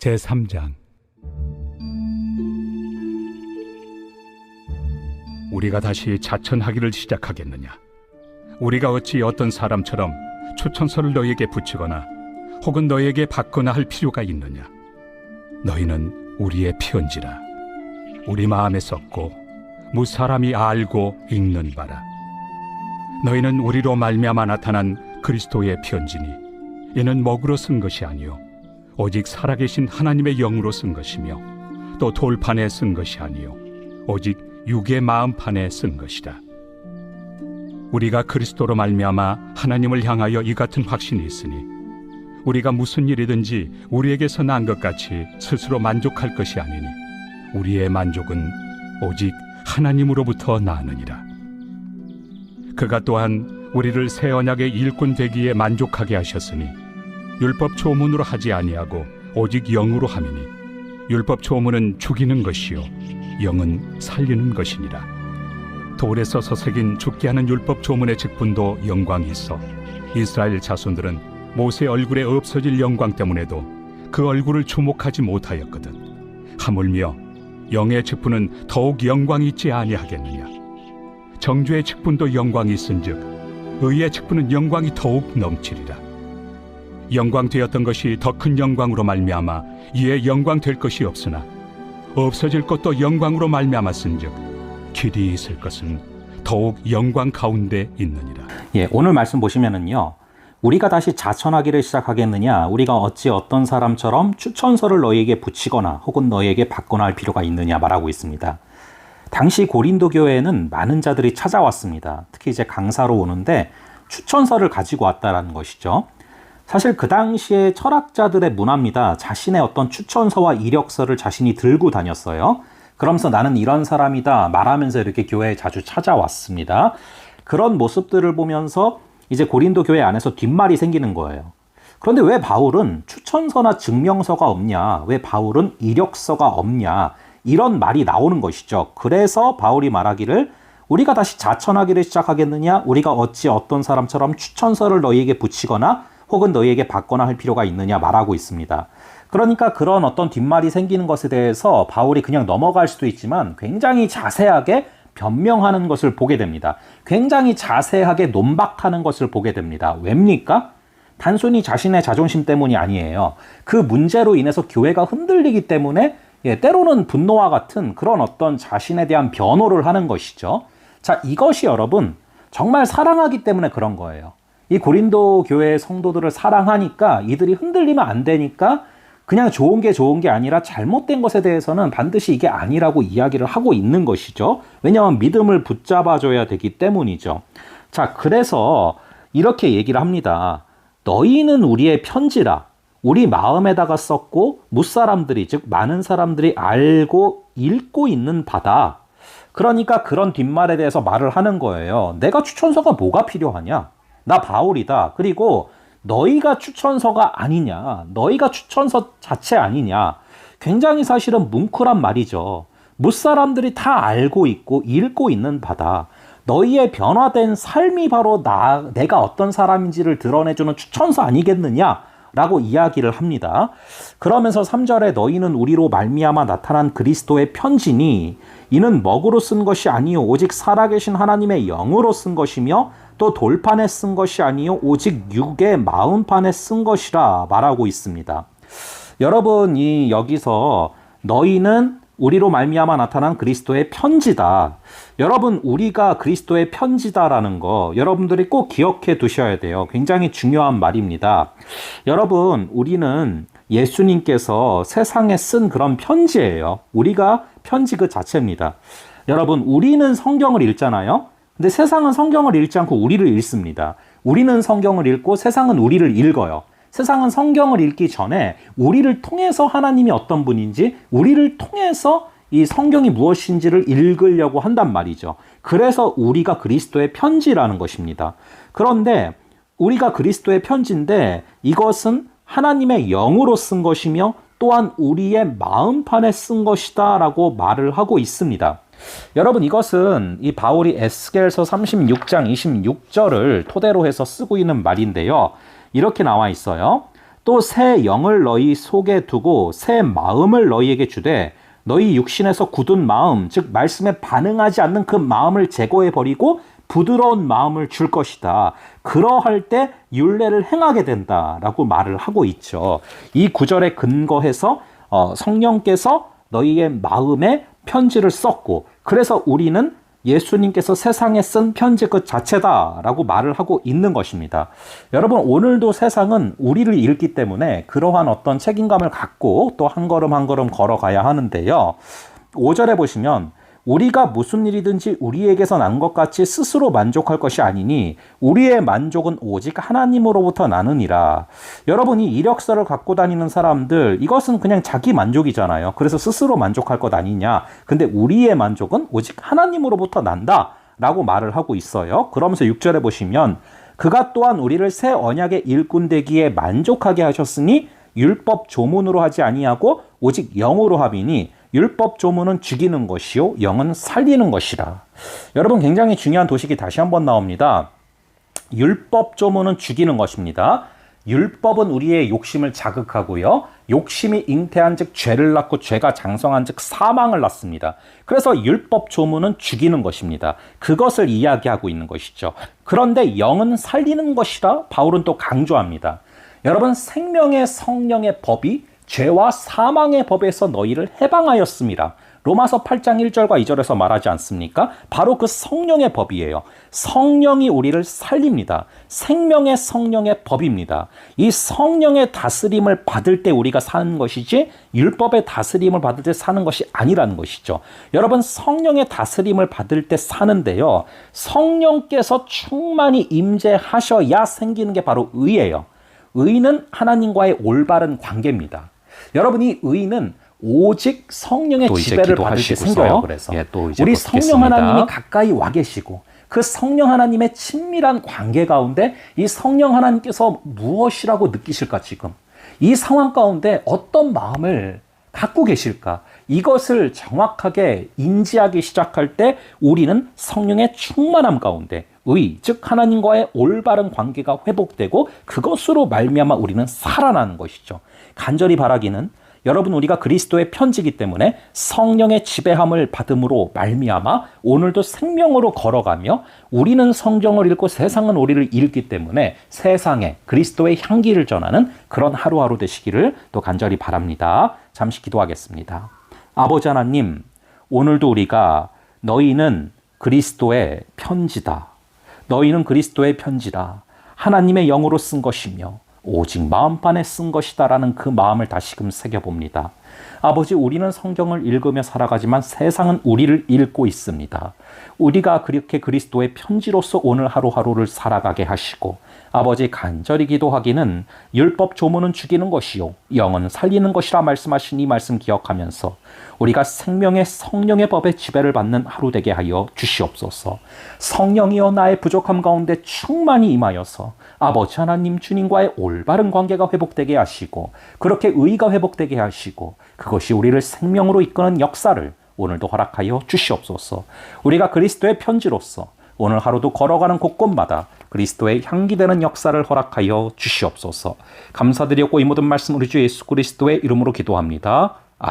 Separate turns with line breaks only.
제3장. 우리가 다시 자천하기를 시작하겠느냐? 우리가 어찌 어떤 사람처럼 추천서를 너희에게 붙이거나 혹은 너희에게 받거나 할 필요가 있느냐? 너희는 우리의 편지라. 우리 마음에 썼고 무사람이 알고 읽는 바라. 너희는 우리로 말미암아 나타난 그리스도의 편지니 이는 먹으로 쓴 것이 아니요 오직 살아계신 하나님의 영으로 쓴 것이며 또 돌판에 쓴 것이 아니요 오직 육의 마음판에 쓴 것이다. 우리가 그리스도로 말미암아 하나님을 향하여 이 같은 확신이 있으니 우리가 무슨 일이든지 우리에게서 난 것 같이 스스로 만족할 것이 아니니 우리의 만족은 오직 하나님으로부터 나느니라. 그가 또한 우리를 새 언약의 일꾼 되기에 만족하게 하셨으니 율법 조문으로 하지 아니하고 오직 영으로 함이니 율법 조문은 죽이는 것이요 영은 살리는 것이니라. 돌에 써서 새긴 죽게 하는 율법 조문의 직분도 영광이 있어 이스라엘 자손들은 모세 얼굴에 없어질 영광 때문에도 그 얼굴을 주목하지 못하였거든. 하물며 영의 직분은 더욱 영광이 있지 아니하겠느냐? 정죄의 직분도 영광이 있은즉 의의 직분은 영광이 더욱 넘치리라. 영광 되었던 것이 더 큰 영광으로 말미암아 이에 영광 될 것이 없으나 없어질 것도 영광으로 말미암았은즉 길이 있을 것은 더욱 영광 가운데 있느니라.
오늘 말씀 보시면은요, 우리가 다시 자천하기를 시작하겠느냐? 우리가 어찌 어떤 사람처럼 추천서를 너희에게 붙이거나 혹은 너희에게 받거나 할 필요가 있느냐 말하고 있습니다. 당시 고린도 교회에는 많은 자들이 찾아왔습니다. 특히 이제 강사로 오는데 추천서를 가지고 왔다라는 것이죠. 사실 그 당시에 철학자들의 문화입니다. 자신의 어떤 추천서와 이력서를 자신이 들고 다녔어요. 그러면서 나는 이런 사람이다 말하면서 이렇게 교회에 자주 찾아왔습니다. 그런 모습들을 보면서 이제 고린도 교회 안에서 뒷말이 생기는 거예요. 그런데 왜 바울은 추천서나 증명서가 없냐? 왜 바울은 이력서가 없냐? 이런 말이 나오는 것이죠. 그래서 바울이 말하기를 우리가 다시 자천하기를 시작하겠느냐? 우리가 어찌 어떤 사람처럼 추천서를 너희에게 붙이거나 혹은 너희에게 받거나 할 필요가 있느냐 말하고 있습니다. 그러니까 그런 어떤 뒷말이 생기는 것에 대해서 바울이 그냥 넘어갈 수도 있지만 굉장히 자세하게 변명하는 것을 보게 됩니다. 굉장히 자세하게 논박하는 것을 보게 됩니다. 왜입니까? 단순히 자신의 자존심 때문이 아니에요. 그 문제로 인해서 교회가 흔들리기 때문에 때로는 분노와 같은 그런 어떤 자신에 대한 변호를 하는 것이죠. 자, 이것이 여러분 정말 사랑하기 때문에 그런 거예요. 이 고린도 교회의 성도들을 사랑하니까 이들이 흔들리면 안 되니까 그냥 좋은 게 아니라 잘못된 것에 대해서는 반드시 이게 아니라고 이야기를 하고 있는 것이죠. 왜냐하면 믿음을 붙잡아줘야 되기 때문이죠. 자, 그래서 이렇게 얘기를 합니다. 너희는 우리의 편지라. 우리 마음에다가 썼고 무사람들이 즉 많은 사람들이 알고 읽고 있는 바다. 그러니까 그런 뒷말에 대해서 말을 하는 거예요. 내가 추천서가 뭐가 필요하냐? 나 바울이다. 그리고 너희가 추천서가 아니냐? 너희가 추천서 자체 아니냐? 굉장히 사실은 뭉클한 말이죠. 무사람들이 다 알고 있고 읽고 있는 바다. 너희의 변화된 삶이 바로 내가 어떤 사람인지를 드러내주는 추천서 아니겠느냐? 라고 이야기를 합니다. 그러면서 3절에 너희는 우리로 말미암아 나타난 그리스도의 편지니 이는 먹으로 쓴 것이 아니요 오직 살아계신 하나님의 영으로 쓴 것이며 또 돌판에 쓴 것이 아니요 오직 육의 마음판에 쓴 것이라 말하고 있습니다. 여러분, 여기서 너희는 우리로 말미암아 나타난 그리스도의 편지다. 여러분, 우리가 그리스도의 편지다라는 거 여러분들이 꼭 기억해 두셔야 돼요. 굉장히 중요한 말입니다. 여러분, 우리는 예수님께서 세상에 쓴 그런 편지예요. 우리가 편지 그 자체입니다. 여러분, 우리는 성경을 읽잖아요. 근데 세상은 성경을 읽지 않고 우리를 읽습니다. 우리는 성경을 읽고 세상은 우리를 읽어요. 세상은 성경을 읽기 전에 우리를 통해서 하나님이 어떤 분인지, 우리를 통해서 이 성경이 무엇인지를 읽으려고 한단 말이죠. 그래서 우리가 그리스도의 편지라는 것입니다. 그런데 우리가 그리스도의 편지인데 이것은 하나님의 영으로 쓴 것이며 또한 우리의 마음판에 쓴 것이다 라고 말을 하고 있습니다. 여러분, 이것은 이 바울이 에스겔서 36장 26절을 토대로 해서 쓰고 있는 말인데요. 이렇게 나와 있어요. 또 새 영을 너희 속에 두고 새 마음을 너희에게 주되 너희 육신에서 굳은 마음, 즉 말씀에 반응하지 않는 그 마음을 제거해 버리고 부드러운 마음을 줄 것이다. 그러할 때 율례를 행하게 된다라고 말을 하고 있죠. 이 구절에 근거해서 성령께서 너희의 마음에 편지를 썼고, 그래서 우리는 예수님께서 세상에 쓴 편지 그 자체다라고 말을 하고 있는 것입니다. 여러분, 오늘도 세상은 우리를 읽기 때문에 그러한 어떤 책임감을 갖고 또 한 걸음 한 걸음 걸어가야 하는데요. 5절에 보시면 우리가 무슨 일이든지 우리에게서 난 것 같이 스스로 만족할 것이 아니니 우리의 만족은 오직 하나님으로부터 나느니라. 여러분이 이력서를 갖고 다니는 사람들, 이것은 그냥 자기 만족이잖아요. 그래서 스스로 만족할 것 아니냐. 근데 우리의 만족은 오직 하나님으로부터 난다 라고 말을 하고 있어요. 그러면서 6절에 보시면 그가 또한 우리를 새 언약의 일꾼 되기에 만족하게 하셨으니 율법 조문으로 하지 아니하고 오직 영으로 함이니 율법 조문은 죽이는 것이요 영은 살리는 것이라. 여러분, 굉장히 중요한 도식이 다시 한번 나옵니다. 율법 조문은 죽이는 것입니다. 율법은 우리의 욕심을 자극하고요. 욕심이 잉태한 즉 죄를 낳고 죄가 장성한 즉 사망을 낳습니다. 그래서 율법 조문은 죽이는 것입니다. 그것을 이야기하고 있는 것이죠. 그런데 영은 살리는 것이라 바울은 또 강조합니다. 여러분, 생명의 성령의 법이 죄와 사망의 법에서 너희를 해방하였습니다. 로마서 8장 1절과 2절에서 말하지 않습니까? 바로 그 성령의 법이에요. 성령이 우리를 살립니다. 생명의 성령의 법입니다. 이 성령의 다스림을 받을 때 우리가 사는 것이지 율법의 다스림을 받을 때 사는 것이 아니라는 것이죠. 여러분, 성령의 다스림을 받을 때 사는데요. 성령께서 충만히 임재하셔야 생기는 게 바로 의예요. 의는 하나님과의 올바른 관계입니다. 여러분, 이 의는 오직 성령의 지배를 받을 때 생겨요. 그래서 우리 성령 하나님이 가까이 와 계시고 그 성령 하나님의 친밀한 관계 가운데 이 성령 하나님께서 무엇이라고 느끼실까, 지금 이 상황 가운데 어떤 마음을 갖고 계실까, 이것을 정확하게 인지하기 시작할 때 우리는 성령의 충만함 가운데 의, 즉 하나님과의 올바른 관계가 회복되고 그것으로 말미암아 우리는 살아나는 것이죠. 간절히 바라기는 여러분, 우리가 그리스도의 편지이기 때문에 성령의 지배함을 받음으로 말미암아 오늘도 생명으로 걸어가며 우리는 성경을 읽고 세상은 우리를 읽기 때문에 세상에 그리스도의 향기를 전하는 그런 하루하루 되시기를 또 간절히 바랍니다. 잠시 기도하겠습니다. 아버지 하나님, 오늘도 우리가 너희는 그리스도의 편지다. 너희는 그리스도의 편지다. 하나님의 영으로 쓴 것이며 오직 마음판에 쓴 것이다라는 그 마음을 다시금 새겨봅니다. 아버지, 우리는 성경을 읽으며 살아가지만 세상은 우리를 읽고 있습니다. 우리가 그렇게 그리스도의 편지로서 오늘 하루하루를 살아가게 하시고, 아버지, 간절히 기도하기는 율법 조문은 죽이는 것이요 영은 살리는 것이라 말씀하신 이 말씀 기억하면서 우리가 생명의 성령의 법의 지배를 받는 하루 되게 하여 주시옵소서. 성령이여 나의 부족함 가운데 충만히 임하여서 아버지 하나님 주님과의 올바른 관계가 회복되게 하시고 그렇게 의가 회복되게 하시고 그것이 우리를 생명으로 이끄는 역사를 오늘도 허락하여 주시옵소서. 우리가 그리스도의 편지로서 오늘 하루도 걸어가는 곳곳마다 그리스도의 향기되는 역사를 허락하여 주시옵소서. 감사드리고 이 모든 말씀 우리 주 예수 그리스도의 이름으로 기도합니다.